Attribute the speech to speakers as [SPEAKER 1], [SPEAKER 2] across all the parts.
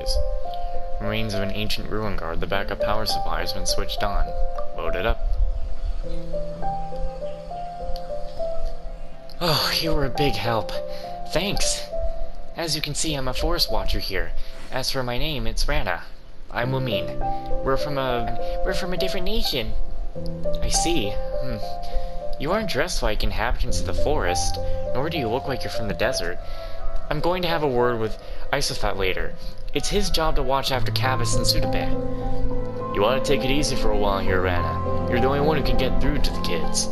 [SPEAKER 1] batteries. Remains of an ancient ruin guard. The backup power supply has been switched on. Load it up. Oh, you were a big help. Thanks! As you can see, I'm a forest watcher here. As for my name, it's Rana. I'm Wumin. We're from a different nation. I see. You aren't dressed like inhabitants of the forest, nor do you look like you're from the desert. I'm going to have a word with Isothat later. It's his job to watch after Cavus and Sudebe. You ought to take it easy for a while here, Rana. You're the only one who can get through to the kids.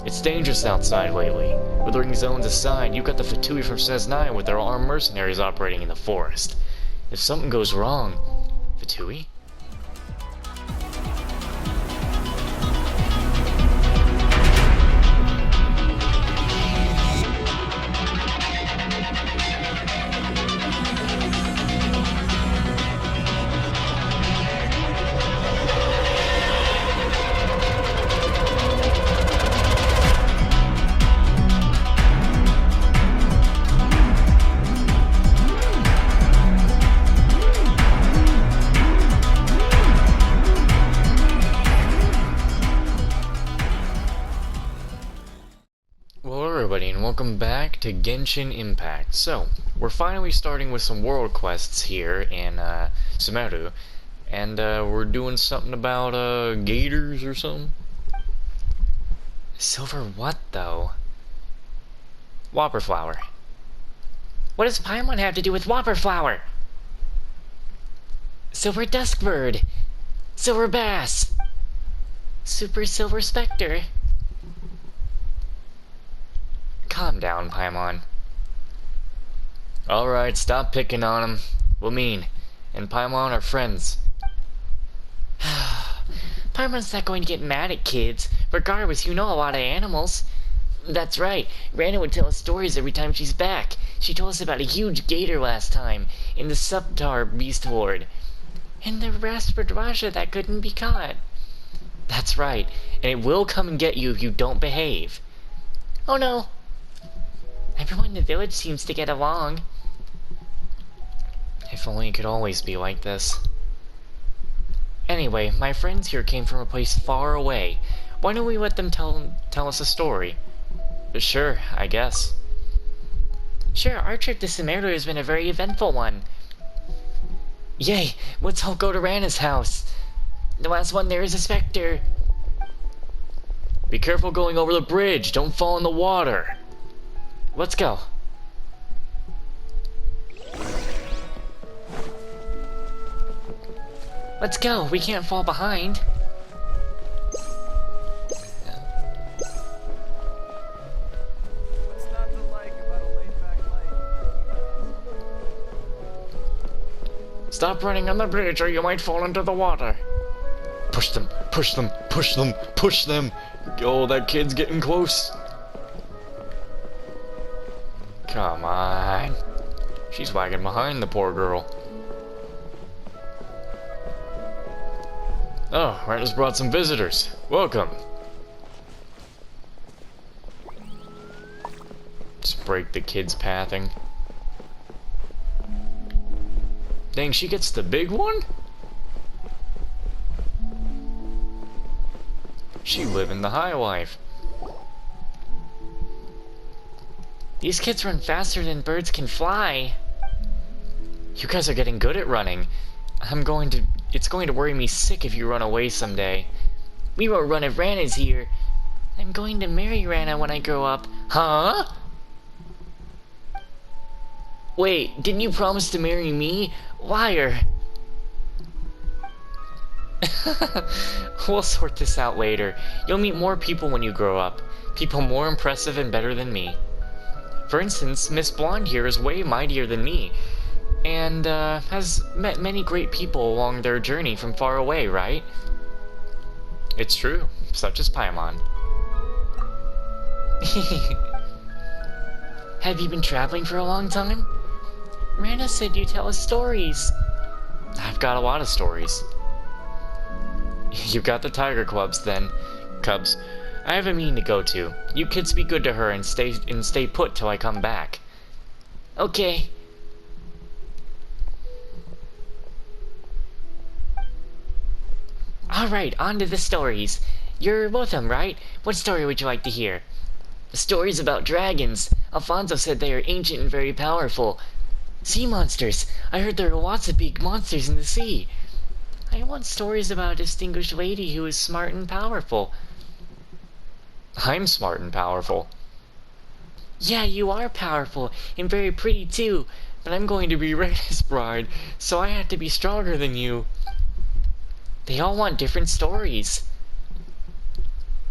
[SPEAKER 1] It's dangerous outside lately. Withering zones aside, you've got the Fatui from Cez9 with their armed mercenaries operating in the forest. If something goes wrong... Fatui? Welcome back to Genshin Impact. So, we're finally starting with some world quests here in Sumeru, and we're doing something about gators or something. Silver what though? Whopper flower. What does Paimon have to do with Whopper flower? Silver duskbird. Silver bass. Super silver specter. Calm down, Paimon. Alright, stop picking on him. Wumin and Paimon are friends. Paimon's not going to get mad at kids. Regardless, you know a lot of animals. That's right. Rana would tell us stories every time she's back. She told us about a huge gator last time, in the Subtar Beast Horde. And the Rasperdrasha that couldn't be caught. That's right. And it will come and get you if you don't behave. Oh no. Everyone in the village seems to get along. If only it could always be like this. Anyway, my friends here came from a place far away. Why don't we let them tell us a story? Sure, I guess. Sure, our trip to Sumeru has been a very eventful one. Yay, let's all go to Rana's house. The last one there is a specter. Be careful going over the bridge, don't fall in the water. Let's go. Let's go, we can't fall behind.
[SPEAKER 2] What's not to like about a laid-back life?
[SPEAKER 1] Stop running on the bridge or you might fall into the water. Push them, push them, push them, push them. Oh, that kid's getting close. Come on. She's lagging behind the poor girl. Oh, Rana's brought some visitors. Welcome. Just break the kid's pathing. Dang, she gets the big one? She living the high life. These kids run faster than birds can fly. You guys are getting good at running. It's going to worry me sick if you run away someday. We won't run if Rana's here. I'm going to marry Rana when I grow up. Huh? Wait, didn't you promise to marry me? Liar. We'll sort this out later. You'll meet more people when you grow up. People more impressive and better than me. For instance, Miss Blonde here is way mightier than me, and has met many great people along their journey from far away, right? It's true, such as Paimon. Have you been traveling for a long time? Rana said you tell us stories. I've got a lot of stories. You've got the tiger clubs then, Cubs. I have a meeting to go to. You kids be good to her and stay put till I come back. Okay. Alright, on to the stories. You're both of them, right? What story would you like to hear? Stories about dragons. Alfonso said they are ancient and very powerful. Sea monsters. I heard there are lots of big monsters in the sea. I want stories about a distinguished lady who is smart and powerful. I'm smart and powerful. Yeah, you are powerful and very pretty too, but I'm going to be Rena's bride, so I have to be stronger than you. They all want different stories.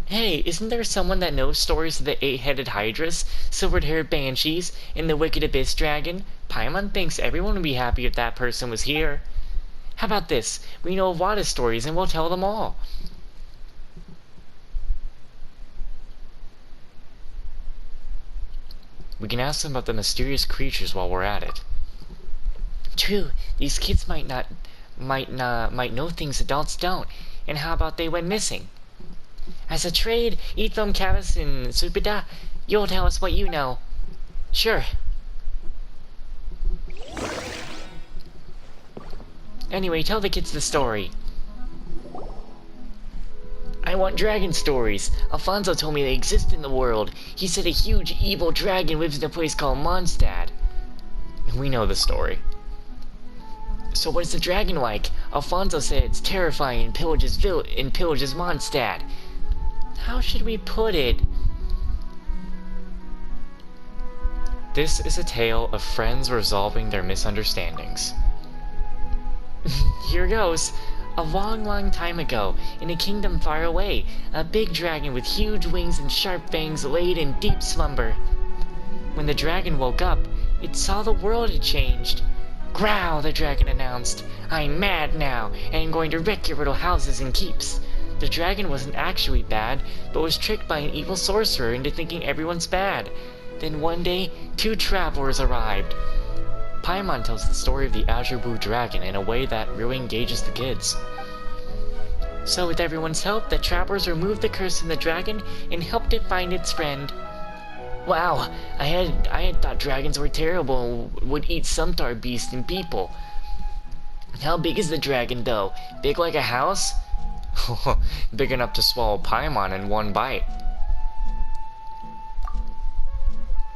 [SPEAKER 1] Hey, isn't there someone that knows stories of the eight-headed hydras, silver-haired banshees, and the wicked abyss dragon? Paimon thinks everyone would be happy if that person was here. How about this? We know a lot of stories and we'll tell them all. We can ask them about the mysterious creatures while we're at it. True, these kids might know things adults don't. And how about they went missing? As a trade, Etham, Cavus, and Supida, you'll tell us what you know. Sure. Anyway, tell the kids the story. I want dragon stories. Alfonso told me they exist in the world. He said a huge evil dragon lives in a place called Mondstadt. We know the story. So what's the dragon like? Alfonso said it's terrifying and pillages Mondstadt. How should we put it? This is a tale of friends resolving their misunderstandings. Here goes. A long, long time ago, in a kingdom far away, a big dragon with huge wings and sharp fangs laid in deep slumber. When the dragon woke up, it saw the world had changed. Growl, the dragon announced. I'm mad now, and I'm going to wreck your little houses and keeps. The dragon wasn't actually bad, but was tricked by an evil sorcerer into thinking everyone's bad. Then one day, 2 travelers arrived. Paimon tells the story of the Azure Blue Dragon in a way that really engages the kids. So with everyone's help, the travelers removed the curse from the dragon and helped it find its friend. Wow, I had thought dragons were terrible and would eat Sumtar beasts and people. How big is the dragon though? Big like a house? Big enough to swallow Paimon in one bite.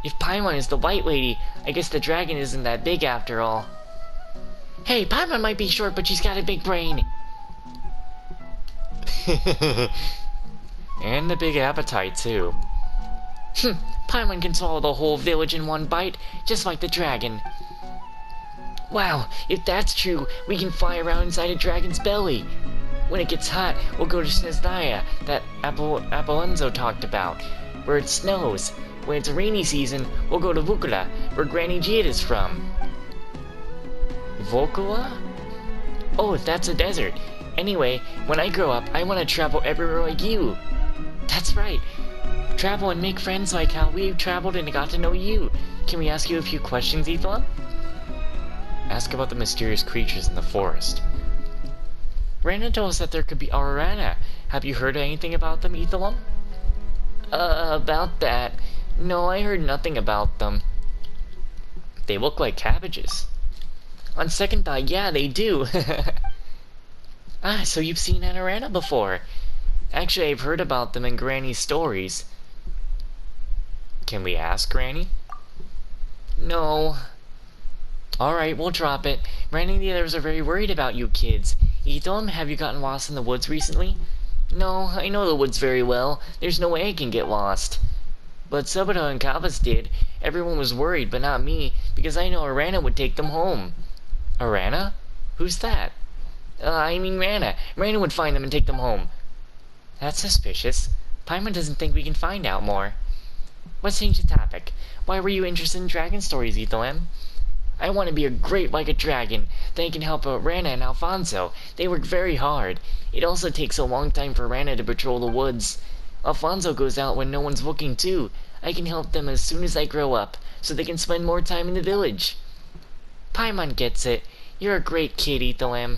[SPEAKER 1] If Paimon is the white lady, I guess the dragon isn't that big after all. Hey, Paimon might be short, but she's got a big brain. And a big appetite, too. Paimon can swallow the whole village in one bite, just like the dragon. Wow, if that's true, we can fly around inside a dragon's belly. When it gets hot, we'll go to Snezhnaya, that Apolonzo talked about, where it snows. When it's rainy season, we'll go to Vukula, where Granny Jade is from. Vukula? Oh, that's a desert. Anyway, when I grow up, I want to travel everywhere like you. That's right. Travel and make friends like how we traveled and got to know you. Can we ask you a few questions, Ethelon? Ask about the mysterious creatures in the forest. Rana told us that there could be Aranara. Have you heard anything about them, Ethelon? About that? No, I heard nothing about them. They look like cabbages. On second thought, yeah, they do. Ah, so you've seen Aranara before. Actually, I've heard about them in Granny's stories. Can we ask Granny? No. Alright, we'll drop it. Granny and the others are very worried about you kids. Ethelon, have you gotten lost in the woods recently? No, I know the woods very well. There's no way I can get lost. But Subito and Kavas did. Everyone was worried, but not me, because I know Arana would take them home. Arana? Who's that? I mean Rana. Rana would find them and take them home. That's suspicious. Paimon doesn't think we can find out more. Let's change the topic. Why were you interested in dragon stories, Ethelem? I want to be a great like a dragon. Then I can help Rana and Alfonso. They work very hard. It also takes a long time for Rana to patrol the woods. Alfonso goes out when no one's looking too. I can help them as soon as I grow up, so they can spend more time in the village. Paimon gets it. You're a great kid, Ethelem.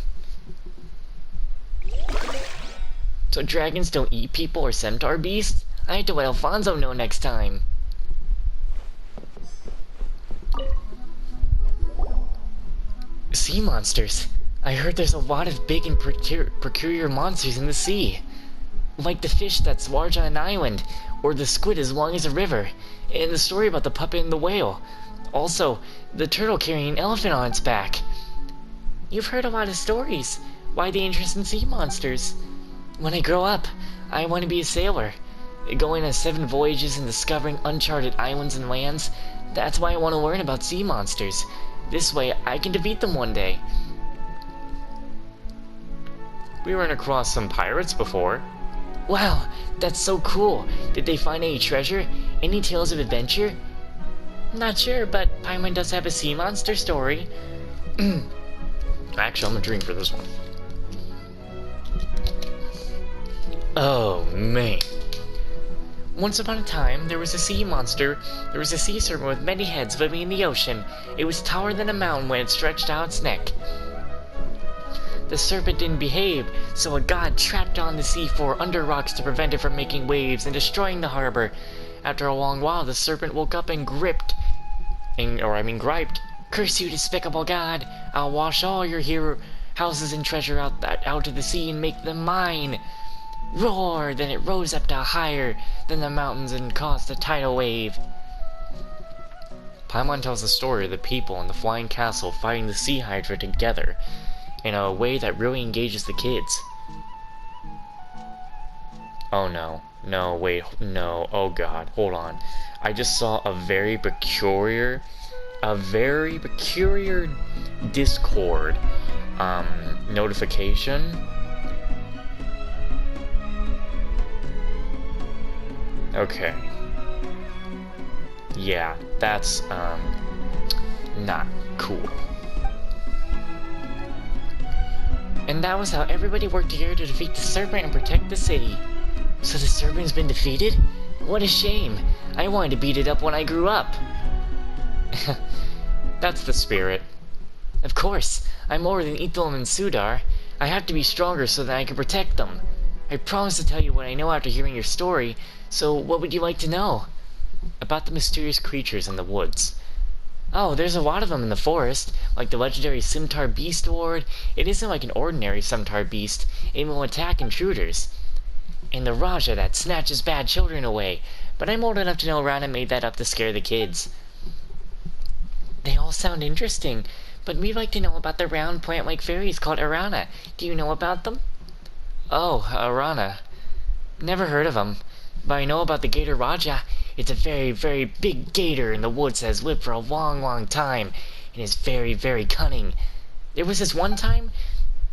[SPEAKER 1] So dragons don't eat people or centaur beasts? I have to let Alfonso know next time. Sea monsters. I heard there's a lot of big and peculiar monsters in the sea. Like the fish that's large on an island, or the squid as long as a river, and the story about the puppet and the whale. Also, the turtle carrying an elephant on its back. You've heard a lot of stories. Why the interest in sea monsters? When I grow up, I want to be a sailor. Going on 7 voyages and discovering uncharted islands and lands. That's why I want to learn about sea monsters. This way, I can defeat them one day.
[SPEAKER 3] We ran across some pirates before.
[SPEAKER 1] Wow, that's so cool. Did they find any treasure? Any tales of adventure? Not sure, but Paimon does have a sea monster story.
[SPEAKER 3] Actually, I'm gonna drink for this one.
[SPEAKER 1] Oh, man. Once upon a time, there was a sea monster. There was a sea serpent with many heads living in the ocean. It was taller than a mountain when it stretched out its neck. The serpent didn't behave, so a god trapped on the sea floor under rocks to prevent it from making waves and destroying the harbor. After a long while, the serpent woke up and griped. Curse you, despicable god! I'll wash all your houses and treasure out to the sea and make them mine! Roar! Then it rose up to higher than the mountains and caused a tidal wave.
[SPEAKER 3] Paimon tells the story of the people in the flying castle fighting the sea hydra together in a way that really engages the kids. Oh no. No, wait, no, oh god, hold on. I just saw a very peculiar Discord notification. Okay. Yeah, that's not cool.
[SPEAKER 1] And that was how everybody worked together to defeat the serpent and protect the city. So the serpent's been defeated? What a shame. I wanted to beat it up when I grew up.
[SPEAKER 3] That's the spirit.
[SPEAKER 1] Of course. I'm more than Ithilum and Sudar. I have to be stronger so that I can protect them. I promise to tell you what I know after hearing your story, so what would you like to know?
[SPEAKER 3] About the mysterious creatures in the woods.
[SPEAKER 1] Oh, there's a lot of them in the forest, like the legendary Scimitar Beast Lord. It isn't like an ordinary Scimitar Beast. It will attack intruders. And the Raja that snatches bad children away. But I'm old enough to know Rana made that up to scare the kids. They all sound interesting, but we'd like to know about the round plant-like fairies called Arana. Do you know about them?
[SPEAKER 3] Oh, Arana.
[SPEAKER 1] Never heard of them, but I know about the Gator Raja. It's a very, very big gator in the woods that has lived for a long, long time, and is very, very cunning. There was this one time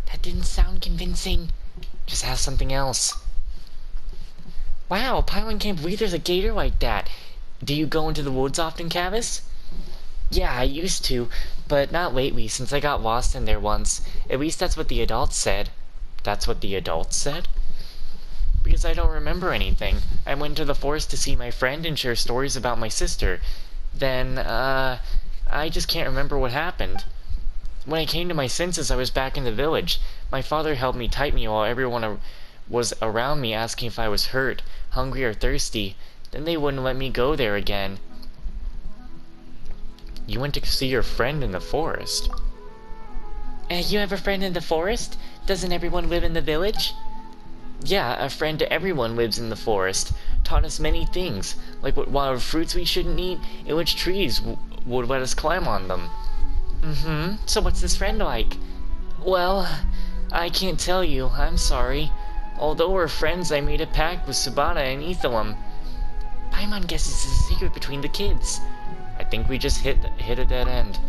[SPEAKER 1] that didn't sound convincing. Just ask something else. Wow, Paimon can't believe there's a gator like that. Do you go into the woods often, Cavis? Yeah, I used to, but not lately since I got lost in there once. At least that's what the adults said.
[SPEAKER 3] That's what the adults said?
[SPEAKER 1] Because I don't remember anything. I went to the forest to see my friend and share stories about my sister. Then, I just can't remember what happened. When I came to my senses, I was back in the village. My father held me tightly while everyone was around me asking if I was hurt, hungry, or thirsty. Then they wouldn't let me go there again.
[SPEAKER 3] You went to see your friend in the forest?
[SPEAKER 1] You have a friend in the forest? Doesn't everyone live in the village? Yeah, a friend to everyone lives in the forest. Taught us many things, like what wild fruits we shouldn't eat, and which trees would let us climb on them. So what's this friend like? Well, I can't tell you, I'm sorry. Although we're friends, I made a pact with Subata and Ithilum. Paimon guesses it's a secret between the kids.
[SPEAKER 3] I think we just hit a dead end.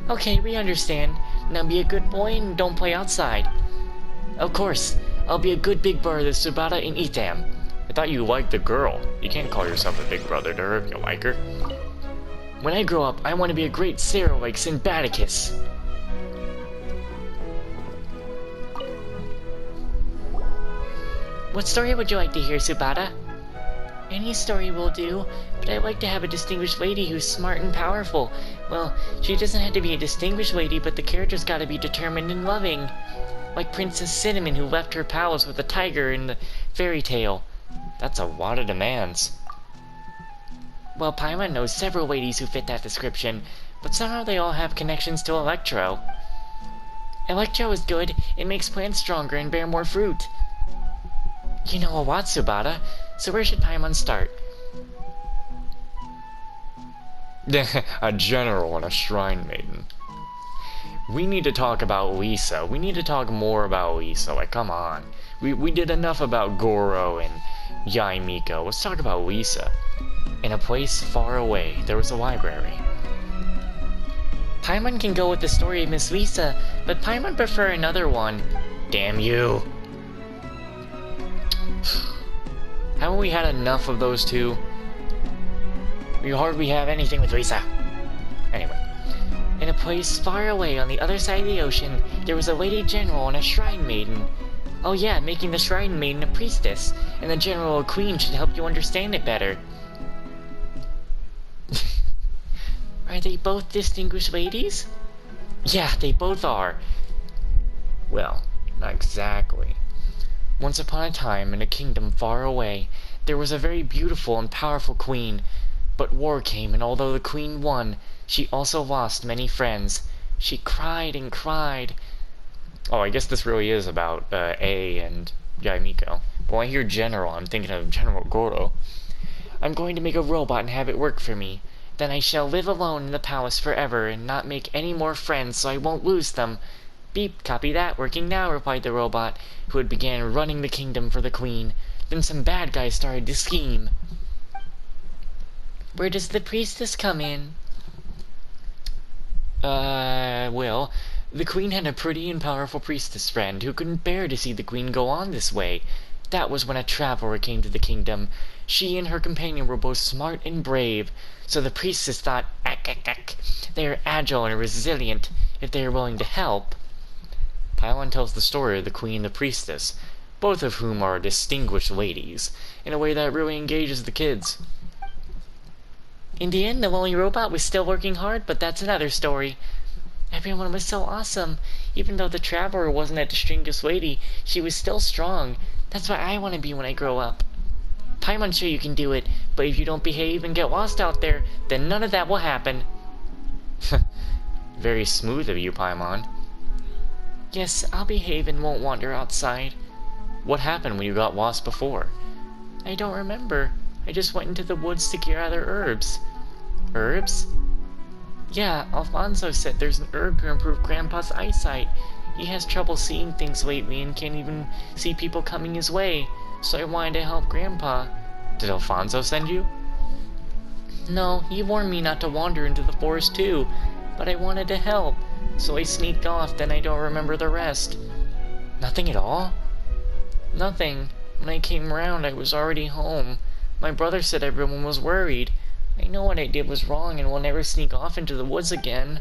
[SPEAKER 1] Okay, we understand. Now be a good boy and don't play outside. Of course. I'll be a good big brother to Subata and Itham.
[SPEAKER 3] I thought you liked the girl. You can't call yourself a big brother to her if you like her.
[SPEAKER 1] When I grow up, I want to be a great sailor like Sinbadicus. What story would you like to hear, Subata? Any story will do, but I'd like to have a distinguished lady who's smart and powerful. Well, she doesn't have to be a distinguished lady, but the character's gotta be determined and loving. Like Princess Cinnamon, who left her palace with a tiger in the fairy tale.
[SPEAKER 3] That's a lot of demands.
[SPEAKER 1] Well, Paimon knows several ladies who fit that description, but somehow they all have connections to Electro. Electro is good. It makes plants stronger and bear more fruit. You know a lot, Tsubata. So where should Paimon start?
[SPEAKER 3] A general and a shrine maiden. We need to talk about Lisa. We need to talk more about Lisa. Like, come on. We did enough about Goro and Yaimiko. Let's talk about Lisa. In a place far away, there was a library.
[SPEAKER 1] Paimon can go with the story of Miss Lisa, but Paimon prefer another one.
[SPEAKER 3] Damn you! Haven't we had enough of those two? We hardly have anything with Lisa. Anyway.
[SPEAKER 1] In a place far away on the other side of the ocean, there was a lady general and a shrine maiden. Oh yeah, making the shrine maiden a priestess, and the general a queen should help you understand it better. Are they both distinguished ladies?
[SPEAKER 3] Yeah, they both are. Well, not exactly. Once upon a time, in a kingdom far away, there was a very beautiful and powerful queen. But war came, and although the queen won, she also lost many friends. She cried and cried. Oh, I guess this really is about A and Yaimiko. But when I hear General, I'm thinking of General Goro.
[SPEAKER 1] I'm going to make a robot and have it work for me. Then I shall live alone in the palace forever and not make any more friends so I won't lose them. Beep, copy that, working now, replied the robot, who had began running the kingdom for the queen. Then some bad guys started to scheme. Where does the priestess come in?
[SPEAKER 3] Well, the queen had a pretty and powerful priestess friend who couldn't bear to see the queen go on this way. That was when a traveler came to the kingdom. She and her companion were both smart and brave, so the priestess thought, they are agile and resilient if they are willing to help. Paimon tells the story of the queen and the priestess, both of whom are distinguished ladies, in a way that really engages the kids.
[SPEAKER 1] In the end, the lonely robot was still working hard, but that's another story. Everyone was so awesome. Even though the traveler wasn't a distinguished lady, she was still strong. That's what I want to be when I grow up. Paimon's sure you can do it, but if you don't behave and get lost out there, then none of that will happen.
[SPEAKER 3] Very smooth of you, Paimon.
[SPEAKER 1] Yes, I'll behave and won't wander outside.
[SPEAKER 3] What happened when you got lost before?
[SPEAKER 1] I don't remember. I just went into the woods to get other herbs.
[SPEAKER 3] Herbs?
[SPEAKER 1] Yeah, Alfonso said there's an herb to improve Grandpa's eyesight. He has trouble seeing things lately and can't even see people coming his way, so I wanted to help Grandpa.
[SPEAKER 3] Did Alfonso send you?
[SPEAKER 1] No, he warned me not to wander into the forest too, but I wanted to help, so I sneaked off, then I don't remember the rest.
[SPEAKER 3] Nothing at all?
[SPEAKER 1] Nothing. When I came around, I was already home. My brother said everyone was worried. I know what I did was wrong and will never sneak off into the woods again.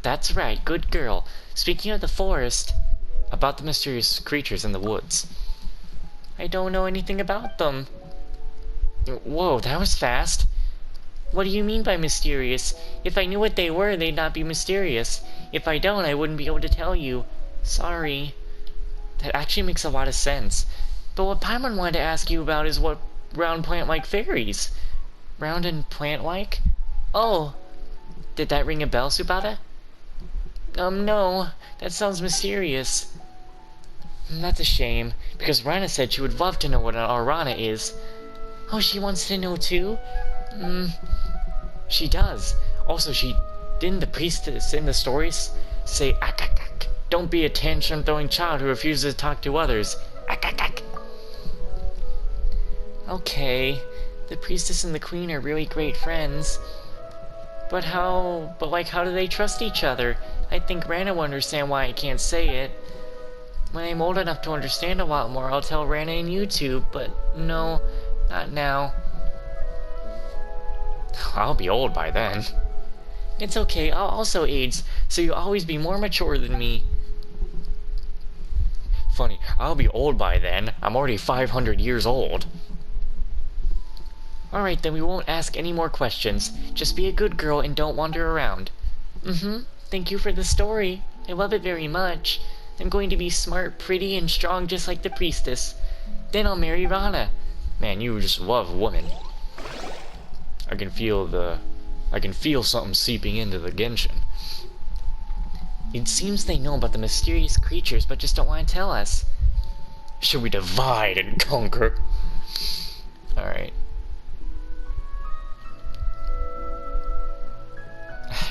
[SPEAKER 3] That's right, good girl. Speaking of the forest, about the mysterious creatures in the woods.
[SPEAKER 1] I don't know anything about them.
[SPEAKER 3] Whoa, that was fast.
[SPEAKER 1] What do you mean by mysterious? If I knew what they were, they'd not be mysterious. If I don't, I wouldn't be able to tell you. Sorry.
[SPEAKER 3] That actually makes a lot of sense.
[SPEAKER 1] But what Paimon wanted to ask you about is what round plant-like fairies.
[SPEAKER 3] Round and plant-like?
[SPEAKER 1] Oh.
[SPEAKER 3] Did that ring a bell, Tsubata?
[SPEAKER 1] No. That sounds mysterious.
[SPEAKER 3] That's a shame, because Rana said she would love to know what an Aranara is.
[SPEAKER 1] Oh, she wants to know too?
[SPEAKER 3] She does. Also, didn't the priestess in the stories say, "Akakak, don't be a tantrum-throwing child who refuses to talk to others. Akakak."
[SPEAKER 1] Okay, the priestess and the queen are really great friends. But how do they trust each other? I think Rana will understand why I can't say it. When I'm old enough to understand a lot more, I'll tell Rana and you two, but no, not now.
[SPEAKER 3] I'll be old by then.
[SPEAKER 1] It's okay, I'll also age, so you'll always be more mature than me.
[SPEAKER 3] Funny, I'll be old by then. I'm already 500 years old.
[SPEAKER 1] Alright, then we won't ask any more questions. Just be a good girl and don't wander around. Thank you for the story. I love it very much. I'm going to be smart, pretty, and strong just like the priestess. Then I'll marry Rana.
[SPEAKER 3] Man, you just love women. I can feel something seeping into the Genshin. It seems they know about the mysterious creatures, but just don't want to tell us. Should we divide and conquer? Alright.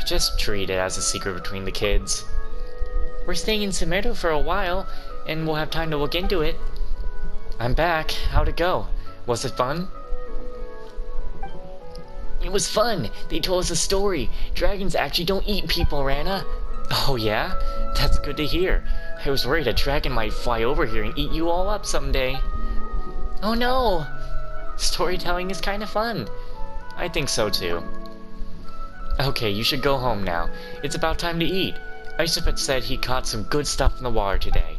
[SPEAKER 3] Just treat it as a secret between the kids. We're staying in Sumeru for a while, and we'll have time to look into it. I'm back. How'd it go? Was it fun? It was fun. They told us a story. Dragons actually don't eat people, Rana. Oh yeah? That's good to hear. I was worried a dragon might fly over here and eat you all up someday. Oh no! Storytelling is kind of fun. I think so too. Okay, you should go home now. It's about time to eat. Isopet said he caught some good stuff in the water today.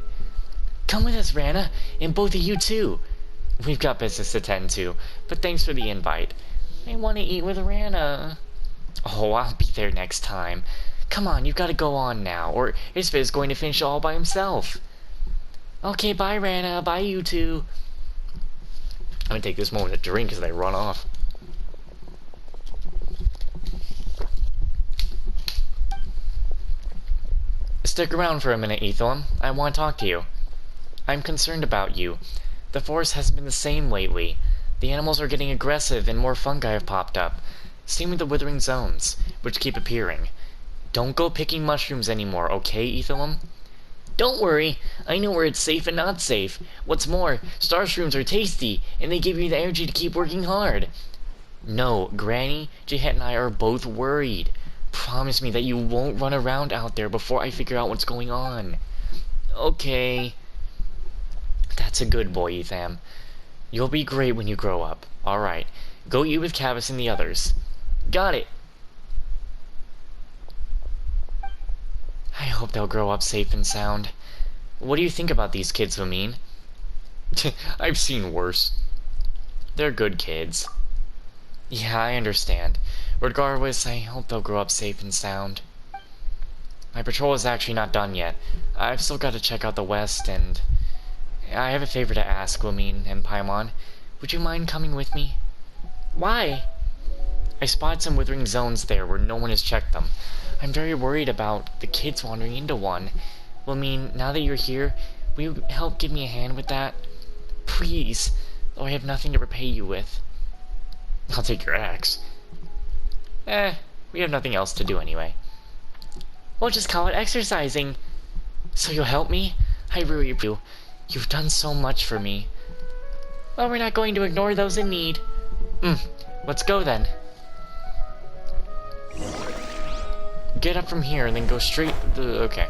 [SPEAKER 3] Come with us, Rana, and both of you too. We've got business to tend to, but thanks for the invite. I want to eat with Rana. Oh, I'll be there next time. Come on, you've got to go on now, or Isopet is going to finish all by himself. Okay, bye, Rana. Bye, you two. I'm gonna take this moment to drink as they run off. Stick around for a minute, Ethelum. I want to talk to you. I'm concerned about you. The forest hasn't been the same lately. The animals are getting aggressive and more fungi have popped up. Same with the withering zones, which keep appearing. Don't go picking mushrooms anymore, okay, Ethelum? Don't worry. I know where it's safe and not safe. What's more, star shrooms are tasty, and they give you the energy to keep working hard. No, Granny, Jihet and I are both worried. Promise me that you won't run around out there before I figure out what's going on. Okay. That's a good boy, Etham. You'll be great when you grow up. Alright. Go eat with Cavus and the others. Got it. I hope they'll grow up safe and sound. What do you think about these kids, Vamin? I've seen worse. They're good kids. Yeah, I understand. Regardless, I hope they'll grow up safe and sound. My patrol is actually not done yet. I've still got to check out the west, and I have a favor to ask, Vamin and Paimon. Would you mind coming with me? Why? I spotted some withering zones there where no one has checked them. I'm very worried about the kids wandering into one. Vamin, now that you're here, will you help give me a hand with that? Please, though I have nothing to repay you with. I'll take your axe. We have nothing else to do anyway. We'll just call it exercising. So you'll help me? I really do. You've done so much for me. Well, we're not going to ignore those in need. Let's go then. Get up from here and then go straight to... Okay.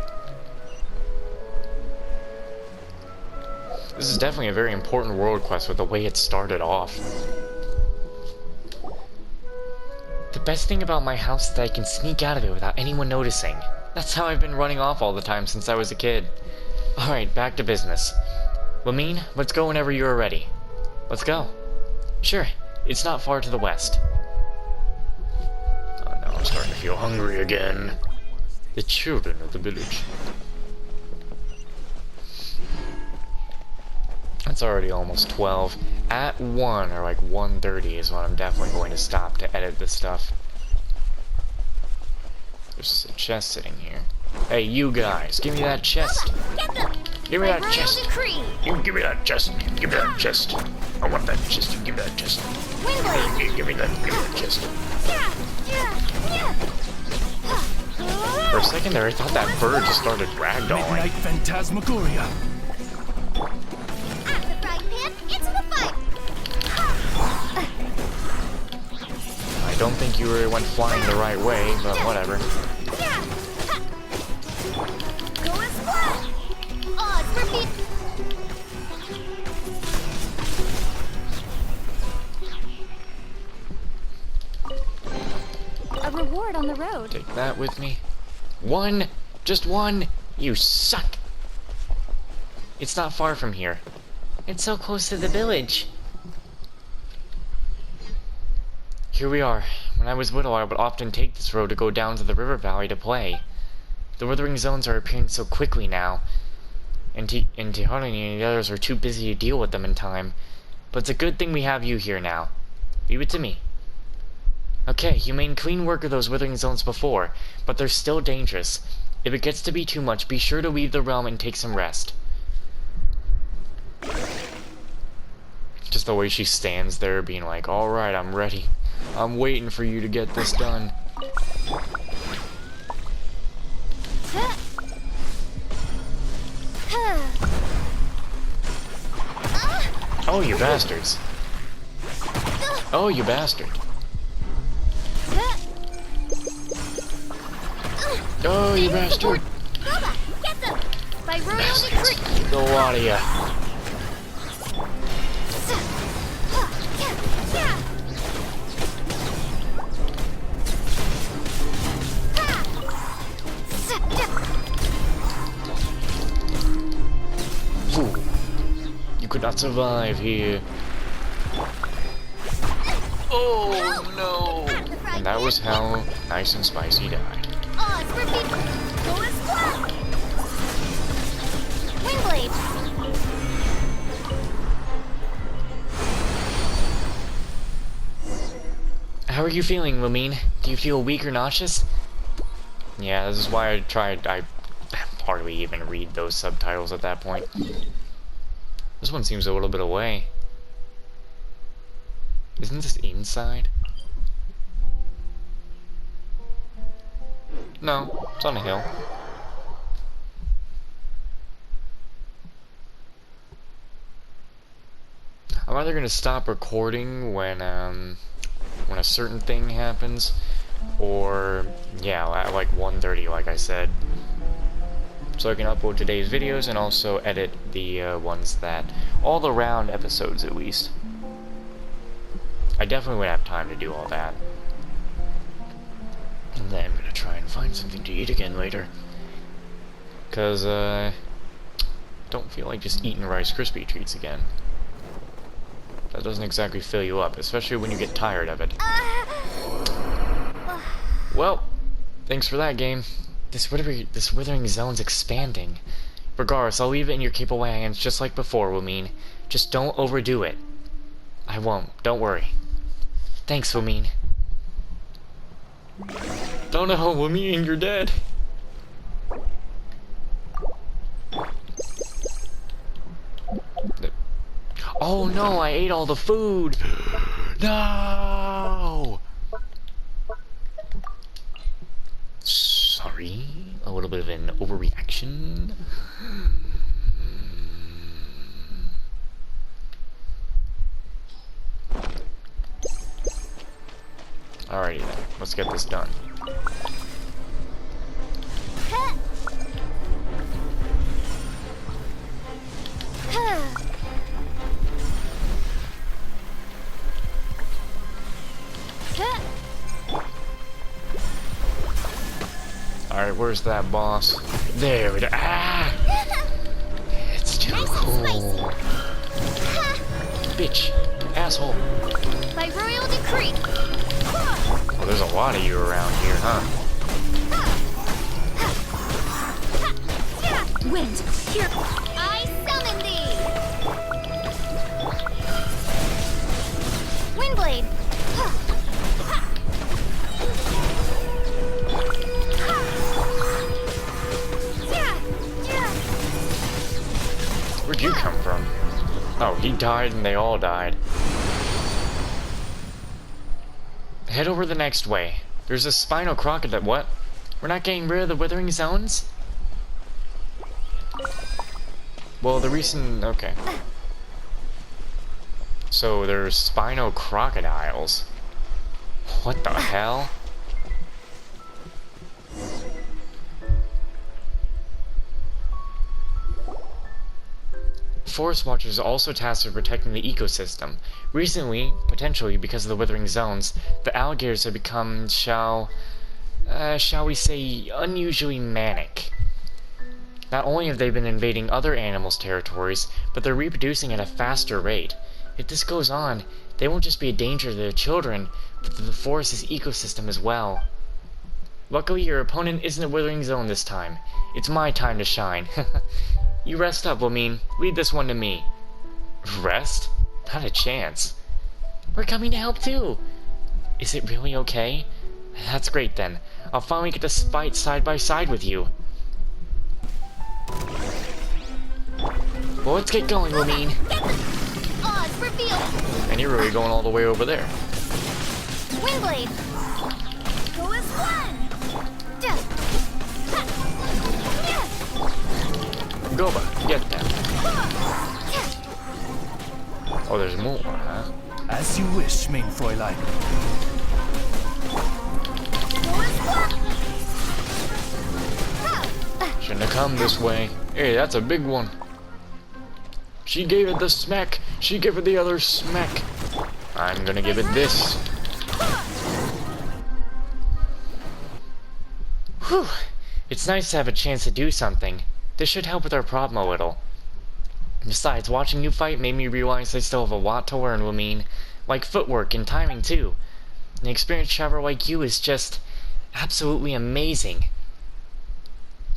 [SPEAKER 3] This is definitely a very important world quest with the way it started off. The best thing about my house is that I can sneak out of it without anyone noticing. That's how I've been running off all the time since I was a kid. Alright, back to business. Vamin, let's go whenever you are ready. Let's go. Sure, it's not far to the west. Oh no, I'm starting to feel hungry again. The children of the village. It's already almost 12. At 1 or like 1:30 is when I'm definitely going to stop to edit this stuff. There's a chest sitting here. Hey, you guys, give me that chest. Give me that chest. You give me that chest. Give me that chest. I want that chest. Give me that chest. Give me that chest. For a second there, I thought that bird just started ragdolling.
[SPEAKER 4] Midnight Phantasmagoria.
[SPEAKER 3] I don't think you really went flying the right way, but whatever.
[SPEAKER 5] A reward on the road.
[SPEAKER 3] Take that with me. One! Just one! You suck! It's not far from here.
[SPEAKER 5] It's so close to the village.
[SPEAKER 3] Here we are. When I was little, I would often take this road to go down to the river valley to play. The withering zones are appearing so quickly now, and Tiharani and the others are too busy to deal with them in time. But it's a good thing we have you here now. Leave it to me. Okay, you made clean work of those withering zones before, but they're still dangerous. If it gets to be too much, be sure to leave the realm and take some rest. Just the way she stands there being like, alright, I'm ready. I'm waiting for you to get this done. Oh, you bastards. Oh, you bastard. Oh, you bastard.
[SPEAKER 5] Get them! By royal decree!
[SPEAKER 3] Go out of ya. Fool. You could not survive here. Oh no! And that was how Nice and Spicy died.
[SPEAKER 5] Oh, it's repeat! Go as well! Windblade!
[SPEAKER 3] How are you feeling, Lumine? Do you feel weak or nauseous? Yeah, this is why I hardly even read those subtitles at that point. This one seems a little bit away. Isn't this inside? No, it's on a hill. I'm either gonna stop recording when a certain thing happens, or yeah, at like 1:30, like I said, so I can upload today's videos and also edit the ones that all the round episodes at least. I definitely would have time to do all that. And then I'm gonna try and find something to eat again later. Cause don't feel like just eating Rice Krispie treats again. That doesn't exactly fill you up, especially when you get tired of it. Well, thanks for that, game. This withering zone's expanding. Regardless, I'll leave it in your capable hands just like before, Wumine. Just don't overdo it. I won't, don't worry. Thanks, Wumine. Oh no, Wumine, you're dead. Oh no, I ate all the food! No! Sorry, a little bit of an overreaction. Alrighty then, let's get this done. Alright, where's that boss? There we go. Ah! It's too cool. Bitch. Asshole.
[SPEAKER 5] By royal decree!
[SPEAKER 3] Well, there's a lot of you around here, huh?
[SPEAKER 5] Wind, here! I summon thee! Windblade!
[SPEAKER 3] Where'd you come from? Oh, he died and they all died. Head over the next way. There's a spinal crocodile. What? We're not getting rid of the withering zones? Well, the recent... okay. So there's spinal crocodiles. What the hell? Forest Watchers are also tasked with protecting the ecosystem. Recently, potentially because of the withering zones, the alligators have become, shall we say, unusually manic. Not only have they been invading other animals' territories, but they're reproducing at a faster rate. If this goes on, they won't just be a danger to their children, but to the forest's ecosystem as well. Luckily, your opponent isn't a withering zone this time. It's my time to shine. You rest up, Wumine. Lead this one to me. Rest? Not a chance. We're coming to help too. Is it really okay? That's great then. I'll finally get to fight side by side with you. Well, let's get going, Lumine.
[SPEAKER 5] Oz revealed.
[SPEAKER 3] And you're really going all the way over there.
[SPEAKER 5] Windblade. Go as one. Duh. Ha. Yeah.
[SPEAKER 3] Goba, get them. Oh, there's more, huh?
[SPEAKER 4] As you wish, main Fräulein.
[SPEAKER 5] Go as one. Ha.
[SPEAKER 3] Shouldn't have come this way. Hey, that's a big one. She gave it the smack. She gave it the other smack. I'm gonna give it this. Whew. It's nice to have a chance to do something. This should help with our problem a little. Besides, watching you fight made me realize I still have a lot to learn, Lumine. Like footwork and timing, too. An experienced traveler like you is just absolutely amazing.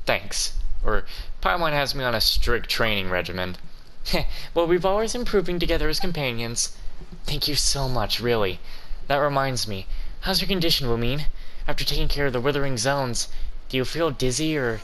[SPEAKER 3] Thanks. Or, Paimon has me on a strict training regimen. Well, we've always improving together as companions. Thank you so much, really. That reminds me. How's your condition, Lumine? After taking care of the withering zones, do you feel dizzy or